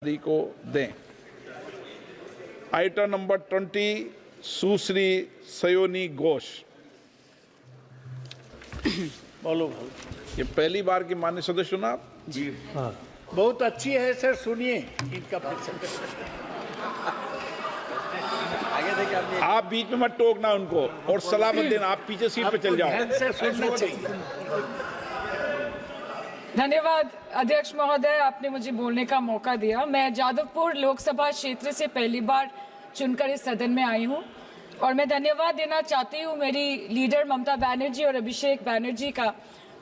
को दें। Item number 20 सुश्री सयोनी घोष। बोलो। ये पहली बार की माननीय सदस्य सुना आप? जी हाँ, बहुत अच्छी है सर, सुनिए इनका आगे देखिए। आप बीच में मत टोकना उनको और सलाह मत देना, आप पीछे सीट पे चल जाओ। सर सुनना चाहिए। धन्यवाद अध्यक्ष महोदय, आपने मुझे बोलने का मौका दिया। मैं जादवपुर लोकसभा क्षेत्र से पहली बार चुनकर इस सदन में आई हूं और मैं धन्यवाद देना चाहती हूं मेरी लीडर ममता बनर्जी और अभिषेक बनर्जी का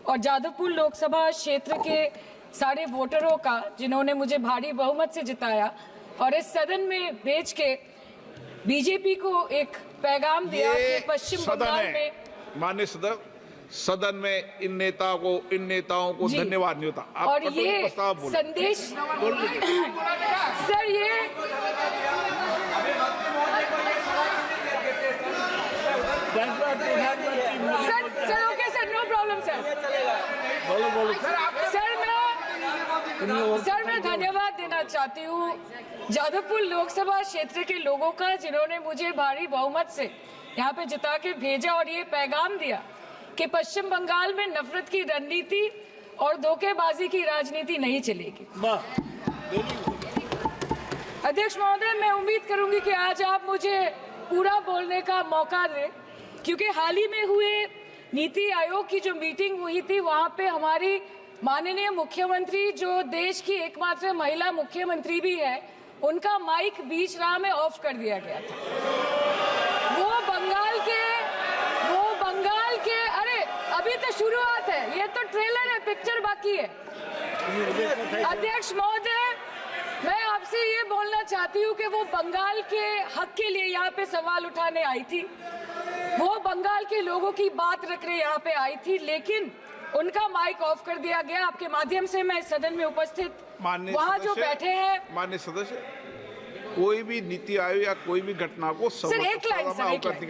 और जादवपुर लोकसभा क्षेत्र के सारे वोटरों का, जिन्होंने मुझे भारी बहुमत से जिताया और इस सदन में भेज के बीजेपी को एक पैगाम दिया कि पश्चिम बंगाल में माननीय सदन में इन नेताओं को धन्यवाद नहीं होता। आप और ये संदेश सर, ये sir okay sir, no problem sir. बोलो सर मैं धन्यवाद देना चाहती हूँ जादवपुर लोकसभा क्षेत्र के लोगों का, जिन्होंने मुझे भारी बहुमत से यहाँ पे जिता के भेजा और ये पैगाम दिया कि पश्चिम बंगाल में नफरत की रणनीति और धोखेबाजी की राजनीति नहीं चलेगी। अध्यक्ष महोदय, मैं उम्मीद करूंगी कि आज आप मुझे पूरा बोलने का मौका दें, क्योंकि हाल ही में हुए नीति आयोग की जो मीटिंग हुई थी, वहां पे हमारी माननीय मुख्यमंत्री, जो देश की एकमात्र महिला मुख्यमंत्री भी है, उनका माइक बीच राह में ऑफ कर दिया गया था। वो बंगाल के अरे अभी तो शुरुआत है, ये तो ट्रेलर है, पिक्चर बाकी है। अध्यक्ष महोदय, मैं आपसे ये बोलना चाहती हूँ कि वो बंगाल के हक के लिए यहाँ पे सवाल उठाने आई थी, वो बंगाल के लोगों की बात रखने यहाँ पे आई थी, लेकिन उनका माइक ऑफ कर दिया गया। आपके माध्यम से मैं इस सदन में उपस्थित वहाँ जो बैठे हैं माननीय सदस्य, कोई भी नीति आयोग या कोई भी घटना को सर एक लाइन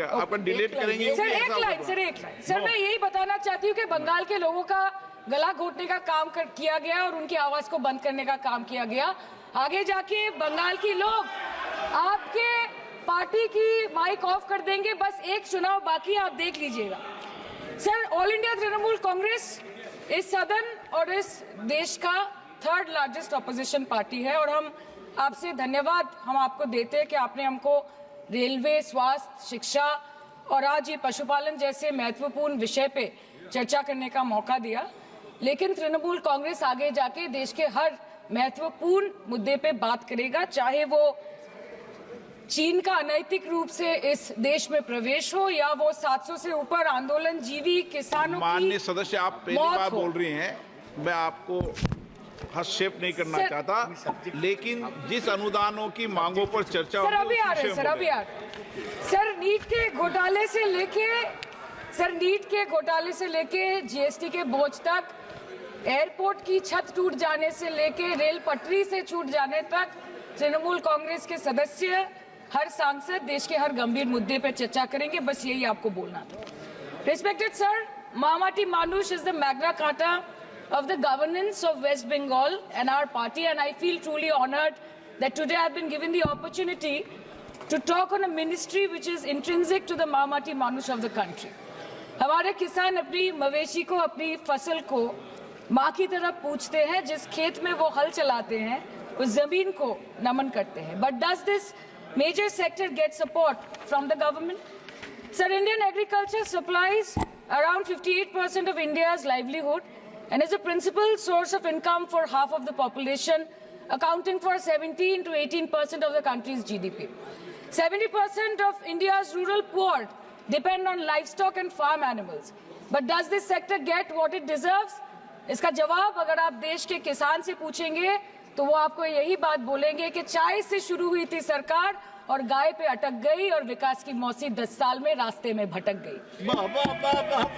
आप डिलीट करेंगे सर, एक लाइन सर, मैं यही बताना चाहती हूँ कि बंगाल के लोगों का गला घोटने का काम किया गया और उनकी आवाज को बंद करने का काम किया गया। आगे जाके बंगाल के लोग आपके पार्टी की माइक ऑफ कर देंगे, बस एक चुनाव बाकी, आप देख लीजिएगा। Sir, all India Trinamool Congress इस सदन और इस देश का 3rd लार्जेस्ट ऑपोजिशन पार्टी है और हम आपसे धन्यवाद हम आपको देते हैं कि आपने हमको रेलवे, स्वास्थ्य, शिक्षा और आज ये पशुपालन जैसे महत्वपूर्ण विषय पे चर्चा करने का मौका दिया। लेकिन तृणमूल कांग्रेस आगे जाके देश के हर महत्वपूर्ण मुद्दे पे बात करेगा, चाहे वो चीन का अनैतिक रूप से इस देश में प्रवेश हो या वो 700 से ऊपर आंदोलन जीवी किसानों की। माननीय सदस्य, आप पहली बार बोल रही हैं, मैं आपको हस्तक्षेप नहीं करना चाहता, लेकिन जिस अनुदानों की मांगों पर चर्चा सर अभी आ रहे हैं, सर नीट के घोटाले से लेके जीएसटी के बोझ तक, एयरपोर्ट की छत टूट जाने से लेके रेल पटरी से छूट जाने तक, तृणमूल कांग्रेस के सदस्य, हर सांसद देश के हर गंभीर मुद्दे पर चर्चा करेंगे। बस यही आपको बोलना था। रिस्पेक्टेड सर, मामाटी मानुष is the Magna carta of the governance of West Bengal and our party, and I feel truly honored that today I've been given the opportunity to talk on a ministry which is intrinsic to the Mamati Manush of the country. हमारे किसान अपनी मवेशी को, अपनी फसल को माँ की तरह पूछते हैं, जिस खेत में वो हल चलाते हैं उस जमीन को नमन करते हैं। But does this major sector get support from the government? Sir, Indian agriculture supplies around 58% of India's livelihood and is a principal source of income for half of the population, accounting for 17 to 18% of the country's GDP. 70% of India's rural poor depend on livestock and farm animals. But does this sector get what it deserves? इसका जवाब अगर आप देश के किसान से पूछेंगे तो वो आपको यही बात बोलेंगे कि चाय से शुरू हुई थी सरकार और गाय पे अटक गई और विकास की मौसी 10 साल में रास्ते में भटक गई।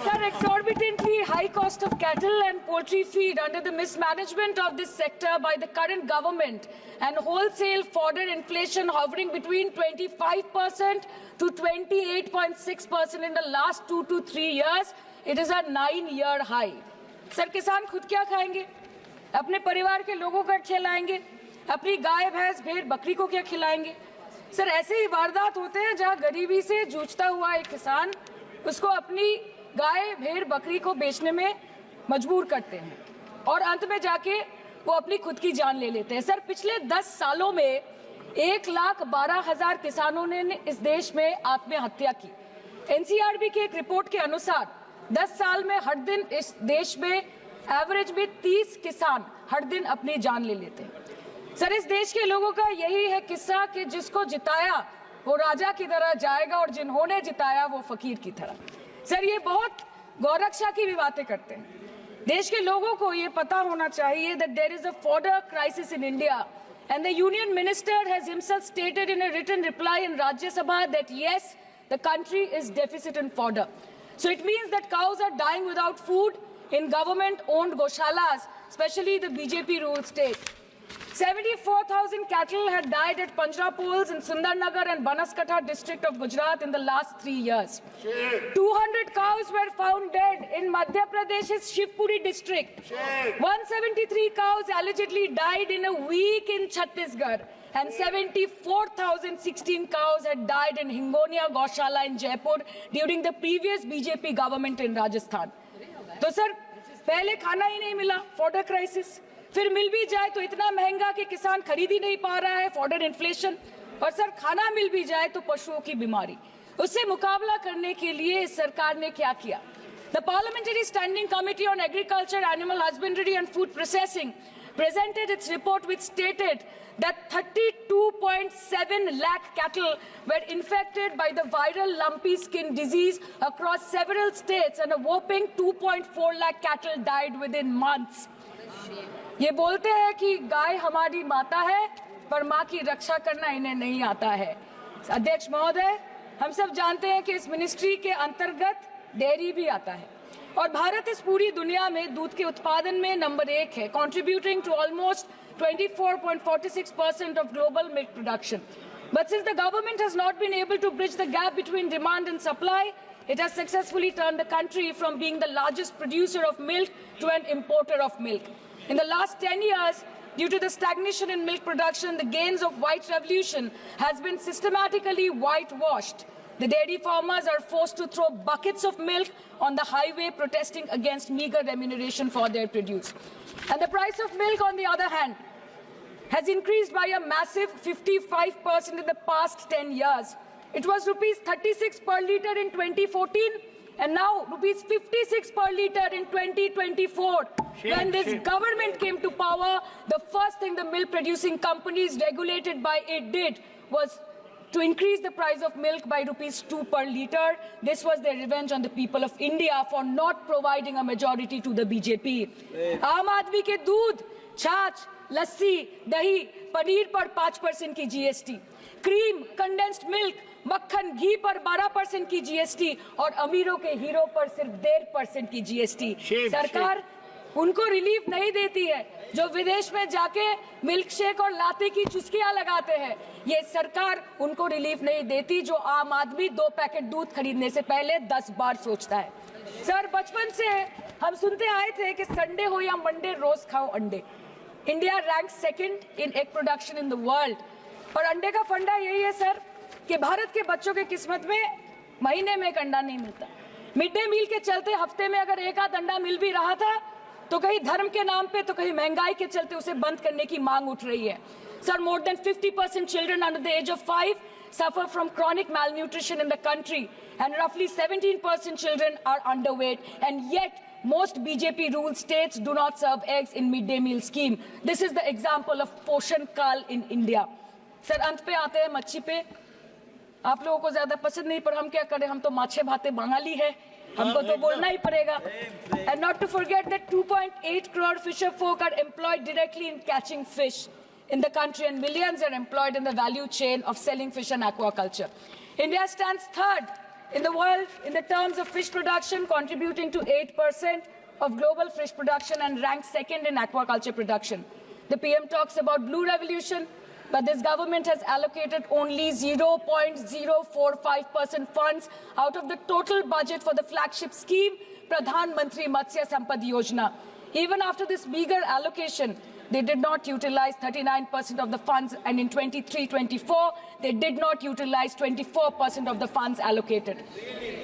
Sir, exorbitantly high cost of cattle and poultry feed under the mismanagement of this sector by the current government and wholesale fodder inflation hovering between 25% to 28.6% in the last 2 to 3 years, it is a 9-year high. Sir, किसान खुद क्या खाएंगे? अपने परिवार के लोगों का खिलाएंगे? अपनी गाय भैंस भेड़ बकरी को क्या खिलाएंगे? सर, ऐसे ही वारदात होते हैं जहां गरीबी से जूझता हुआ एक किसान उसको अपनी गाय भेड़ बकरी को बेचने में मजबूर करते हैं और अंत में जाके वो अपनी खुद की जान ले लेते हैं। सर, पिछले 10 सालों में 1,12,000 किसानों ने इस देश में आत्महत्या की। एनसीआरबी की एक रिपोर्ट के अनुसार 10 साल में हर दिन इस देश में एवरेज में 30 किसान हर दिन अपनी जान ले लेते हैं। सर, इस देश के लोगों का यही है किस्सा कि जिसको जिताया वो राजा की तरह जाएगा और जिन्होंने जिताया वो फकीर की तरह। सर, ये बहुत गौरक्षा की भी बातें करते हैं। देश के लोगों को ये पता होना चाहिए that there is a fodder crisis in India and the union minister has himself stated in a written reply in Rajya Sabha that yes, the country is deficit in fodder. So it means that cows are dying without food in government-owned goshalas, especially the BJP-ruled state. 74,000 cattle had died at Panjrapols in Sundarnagar and Banaskantha district of Gujarat in the last 3 years. 200 cows were found dead in Madhya Pradesh's Shivpuri district. 173 cows allegedly died in a week in Chhattisgarh. And 74,016 cows had died in Hingonia Goshala in Jaipur during the previous BJP government in Rajasthan. तो sir, पहले खाना ही नहीं मिला, fodder crisis, फिर मिल भी जाए तो इतना महंगा कि किसान खरीद ही नहीं पा रहा है, फॉडर इन्फ्लेशन, और सर खाना मिल भी जाए तो पशुओं की बीमारी। उससे मुकाबला करने के लिए इस सरकार ने क्या किया? The Parliamentary Standing Committee on Agriculture, Animal Husbandry and Food Processing presented its report which stated that 32.7 lakh cattle were infected by the viral lumpy skin disease across several states and a whopping 2.4 lakh cattle died within months. ये बोलते हैं कि गाय हमारी माता है पर माँ की रक्षा करना इन्हें नहीं आता है। अध्यक्ष महोदय, हम सब जानते हैं कि इस मिनिस्ट्री के अंतर्गत डेयरी भी आता है और भारत इस पूरी दुनिया में दूध के उत्पादन में नंबर 1 है, contributing to almost 24.46% of global milk production. But since the government has not been able to bridge the gap between demand and supply, it has successfully turned the country from being the largest producer of milk to an importer of milk. In the last 10 years, due to the stagnation in milk production, the gains of white revolution has been systematically whitewashed. The dairy farmers are forced to throw buckets of milk on the highway protesting against meager remuneration for their produce. And the price of milk, on the other hand, has increased by a massive 55% in the past 10 years. It was rupees 36 per litre in 2014 and now rupees 56 per litre in 2024. When this government came to power, the first thing the milk producing companies regulated by it did was to increase the price of milk by rupees 2 per litre. This was their revenge on the people of India for not providing a majority to the BJP. आम आदमी के दूध, छाछ, लस्सी, दही, पनीर पर 5% की GST, cream, condensed milk, मक्खन, घी पर 12% की GST और अमीरों के हीरो पर सिर्फ 1.5% की GST। सरकार उनको रिलीफ नहीं देती है जो विदेश में जाके मिल्क शेक और लाते की चुस्कियां लगाते हैं। ये सरकार उनको रिलीफ नहीं देती जो आम आदमी 2 पैकेट दूध खरीदने से पहले 10 बार सोचता है। सर, बचपन से हम सुनते आए थे कि संडे हो या मंडे रोज खाओ अंडे। India rank 2nd in egg production in the world. और अंडे का फंडा यही है सर कि भारत के बच्चों के किस्मत में महीने में एक अंडा नहीं मिलता। मिड डे मील के चलते हफ्ते में अगर एक आध अंडा मिल भी रहा था तो कहीं धर्म के नाम पे तो कहीं महंगाई के चलते उसे बंद करने की मांग उठ रही है। Sir, more than 50% children under the age of 5 suffer from chronic malnutrition in the country and roughly 17% children are underweight, and yet most BJP ruled states do not serve eggs in midday meal scheme. This is the example of Poshan Kal in India. Sir, अंत पे आते हैं मच्छी पे। आप लोगों को ज्यादा पसंद नहीं पर हम क्या करें, हम तो माछे भाते बंगाली है, हमको तो बोलना ही पड़ेगा। And not to forget that 2.8 crore fisher folk are employed directly in catching fish in the country and millions are employed in the value chain of selling fish and aquaculture. India stands 3rd in the world in the terms of fish production, contributing to 8% of global fish production and ranks 2nd in aquaculture production. The PM talks about blue revolution, but this government has allocated only 0.045% funds out of the total budget for the flagship scheme, Pradhan Mantri Matsya Sampad Yojana. Even after this meager allocation, they did not utilize 39% of the funds, and in 23-24, they did not utilize 24% of the funds allocated.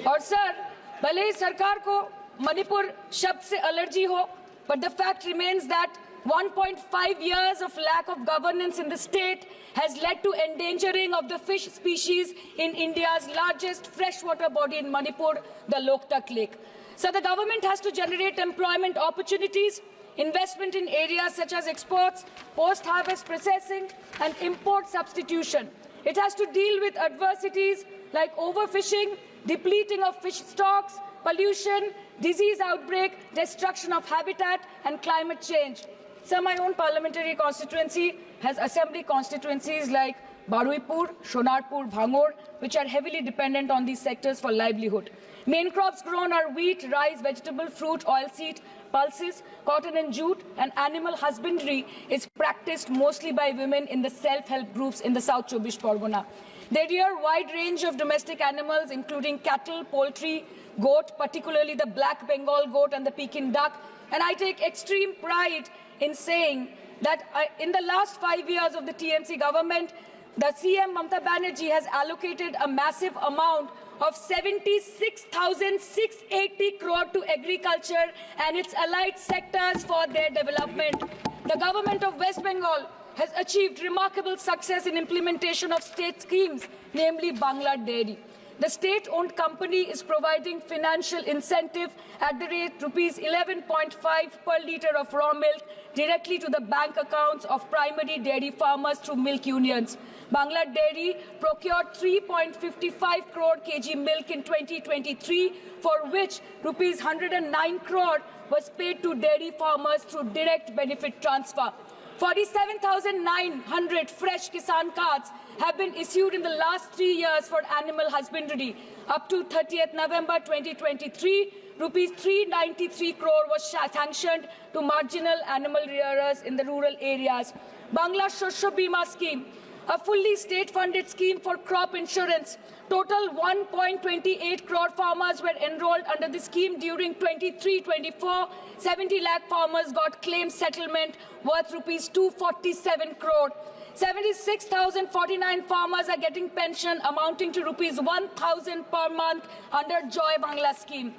और sir, भले ही सरकार को मणिपुर शब्द से allergy हो, but the fact remains that 1.5 years of lack of governance in the state has led to endangering of the fish species in India's largest freshwater body in Manipur, the Loktak Lake. So the government has to generate employment opportunities, investment in areas such as exports, post-harvest processing, and import substitution. It has to deal with adversities like overfishing, depleting of fish stocks, pollution, disease outbreak, destruction of habitat, and climate change. So my own parliamentary constituency has assembly constituencies like Baruipur, Shonarpur, Bhangor, which are heavily dependent on these sectors for livelihood. Main crops grown are wheat, rice, vegetable, fruit, oilseed, pulses, cotton and jute, and animal husbandry is practiced mostly by women in the self-help groups in the South Chobbish Pargona. They rear a wide range of domestic animals, including cattle, poultry, goat, particularly the black Bengal goat and the Pekin duck. And I take extreme pride in saying that in the last 5 years of the TMC government, the CM Mamata Banerjee has allocated a massive amount of 76,680 crore to agriculture and its allied sectors for their development. The government of West Bengal has achieved remarkable success in implementation of state schemes, namely Bangla Dairy. The state-owned company is providing financial incentive at the rate rupees 11.5 per litre of raw milk directly to the bank accounts of primary dairy farmers through milk unions. Bangla Dairy procured 3.55 crore kg milk in 2023, for which rupees 109 crore was paid to dairy farmers through direct benefit transfer. 47,900 fresh Kisan cards have been issued in the last 3 years for animal husbandry. Up to 30th November 2023, rupees 393 crore was sanctioned to marginal animal rearers in the rural areas. Bangla Shosho Bima scheme, a fully state-funded scheme for crop insurance. Total 1.28 crore farmers were enrolled under the scheme during 23-24. 70 lakh farmers got claim settlement worth rupees 247 crore. 76,049 farmers are getting pension amounting to rupees 1,000 per month under Joy Bangla scheme.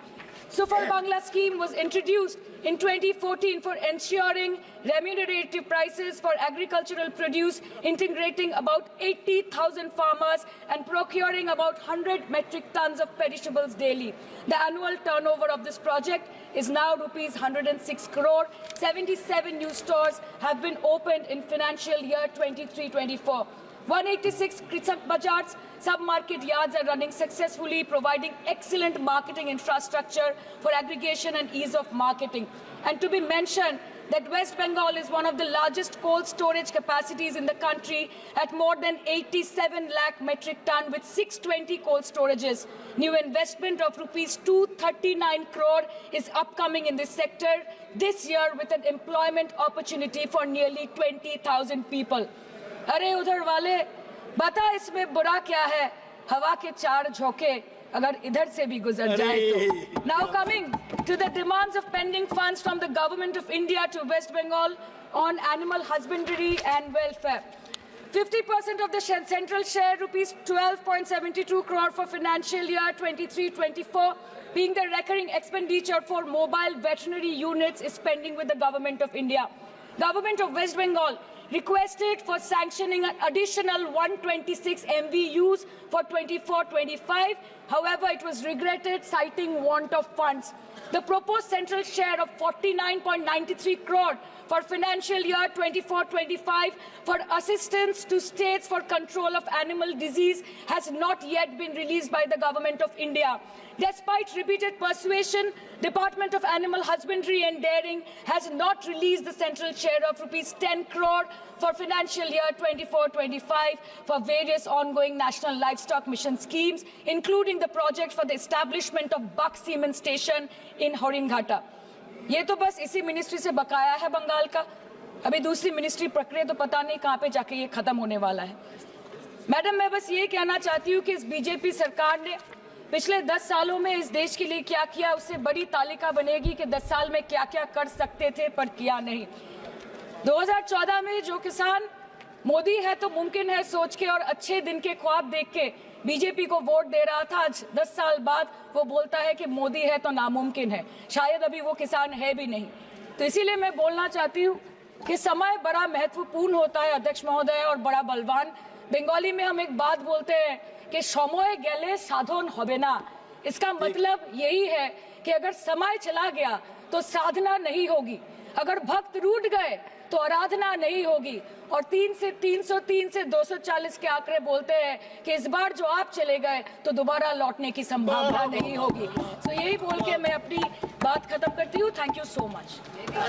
Super Bangla scheme was introduced in 2014 for ensuring remunerative prices for agricultural produce, integrating about 80,000 farmers and procuring about 100 metric tons of perishables daily. The annual turnover of this project is now rupees 106 crore. 77 new stores have been opened in financial year 23-24. 186 Krisak Bajars sub-market yards are running successfully, providing excellent marketing infrastructure for aggregation and ease of marketing. And to be mentioned that West Bengal is one of the largest cold storage capacities in the country at more than 87 lakh metric ton with 620 cold storages. New investment of rupees 239 crore is upcoming in this sector this year with an employment opportunity for nearly 20,000 people. अरे उधर वाले बता इसमें बुरा क्या है, हवा के चार झोंके अगर इधर से भी गुजर जाए तो. Now coming to the demands of pending funds from the Government of India to West Bengal on animal husbandry and welfare. 50% of the central share, rupees 12.72 crore for financial year 23-24, being the recurring expenditure for mobile veterinary units, is pending with the Government of India. Government of West Bengal requested for sanctioning an additional 126 MVUs for 24-25. However, it was regretted, citing want of funds. The proposed central share of 49.93 crore for financial year 24-25 for assistance to states for control of animal disease has not yet been released by the Government of India. Despite repeated persuasion, Department of Animal Husbandry and Dairying has not released the central share of rupees 10 crore for financial year 24-25 for various ongoing National Livestock Mission schemes, including the project for the establishment of Buck Semen Station in Horinghata. ये तो बस इसी ministry से बकाया है बंगाल का. अभी दूसरी मिनिस्ट्री प्रक्रिया तो पता नहीं कहाँ पे जाके ये खत्म होने वाला है. मैडम, मैं बस ये कहना चाहती हूँ कि इस बीजेपी सरकार ने पिछले 10 सालों में इस देश के लिए क्या किया, उससे बड़ी तालिका बनेगी कि 10 साल में क्या क्या कर सकते थे पर किया नहीं. 2014 में जो किसान मोदी है तो मुमकिन है सोच के और अच्छे दिन के ख्वाब देख के बीजेपी को वोट दे रहा था, आज 10 साल बाद वो बोलता है कि मोदी है तो नामुमकिन है। शायद अभी वो किसान है भी नहीं। तो इसीलिए मैं बोलना चाहती हूँ कि समय बड़ा महत्वपूर्ण होता है अध्यक्ष महोदय, और बड़ा बलवान। बंगाली में हम एक बात बोलते हैं कि समय गेले साधन होबे ना। इसका मतलब यही है कि अगर समय चला गया तो साधना नहीं होगी, अगर भक्त रूठ गए तो आराधना नहीं होगी। और 3 से 303 से 240 के आंकड़े बोलते हैं कि इस बार जो आप चले गए तो दोबारा लौटने की संभावना नहीं होगी। तो यही बोल के मैं अपनी बात खत्म करती हूँ। Thank you so much.